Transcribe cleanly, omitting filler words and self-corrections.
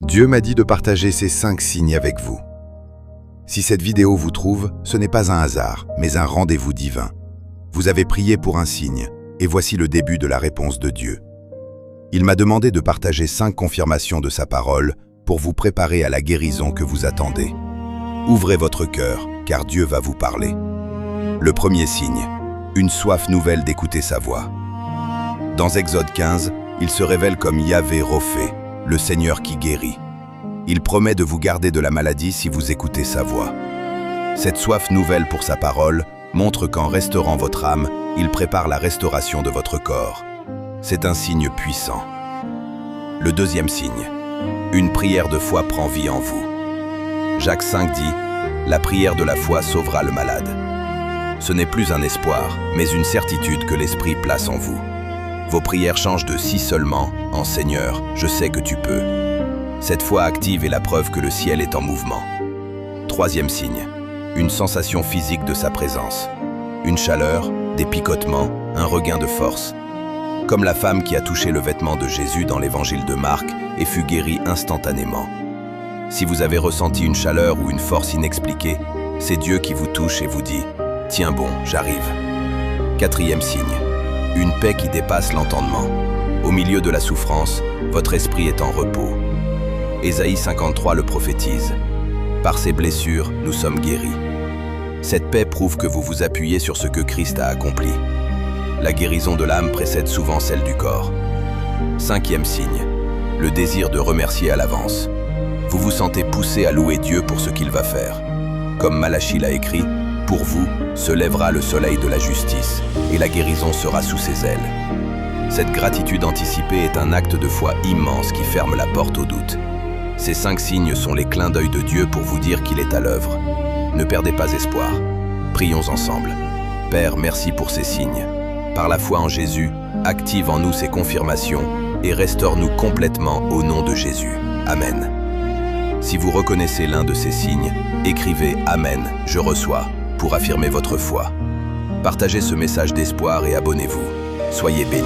Dieu m'a dit de partager ces 5 signes avec vous. Si cette vidéo vous trouve, ce n'est pas un hasard, mais un rendez-vous divin. Vous avez prié pour un signe, et voici le début de la réponse de Dieu. Il m'a demandé de partager 5 confirmations de sa parole pour vous préparer à la guérison que vous attendez. Ouvrez votre cœur, car Dieu va vous parler. Le premier signe, une soif nouvelle d'écouter sa voix. Dans Exode 15, il se révèle comme Yahvé Rophé, le Seigneur qui guérit. Il promet de vous garder de la maladie si vous écoutez sa voix. Cette soif nouvelle pour sa parole montre qu'en restaurant votre âme, il prépare la restauration de votre corps. C'est un signe puissant. Le deuxième signe, une prière de foi prend vie en vous. Jacques 5 dit « La prière de la foi sauvera le malade ». Ce n'est plus un espoir, mais une certitude que l'Esprit place en vous. Vos prières changent de « si seulement » en « Seigneur, je sais que tu peux ». Cette foi active est la preuve que le ciel est en mouvement. Troisième signe, une sensation physique de sa présence. Une chaleur, des picotements, un regain de force. Comme la femme qui a touché le vêtement de Jésus dans l'évangile de Marc et fut guérie instantanément. Si vous avez ressenti une chaleur ou une force inexpliquée, c'est Dieu qui vous touche et vous dit « Tiens bon, j'arrive ». Quatrième signe, une paix qui dépasse l'entendement. Au milieu de la souffrance, votre esprit est en repos. Ésaïe 53 le prophétise. Par ses blessures, nous sommes guéris. Cette paix prouve que vous vous appuyez sur ce que Christ a accompli. La guérison de l'âme précède souvent celle du corps. Cinquième signe, le désir de remercier à l'avance. Vous vous sentez poussé à louer Dieu pour ce qu'il va faire. Comme Malachie l'a écrit, « Pour vous se lèvera le soleil de la justice, et la guérison sera sous ses ailes. » Cette gratitude anticipée est un acte de foi immense qui ferme la porte au doute. Ces 5 signes sont les clins d'œil de Dieu pour vous dire qu'il est à l'œuvre. Ne perdez pas espoir. Prions ensemble. Père, merci pour ces signes. Par la foi en Jésus, active en nous ces confirmations et restaure-nous complètement au nom de Jésus. Amen. Si vous reconnaissez l'un de ces signes, écrivez « Amen, je reçois » pour affirmer votre foi. Partagez ce message d'espoir et abonnez-vous. Soyez bénis.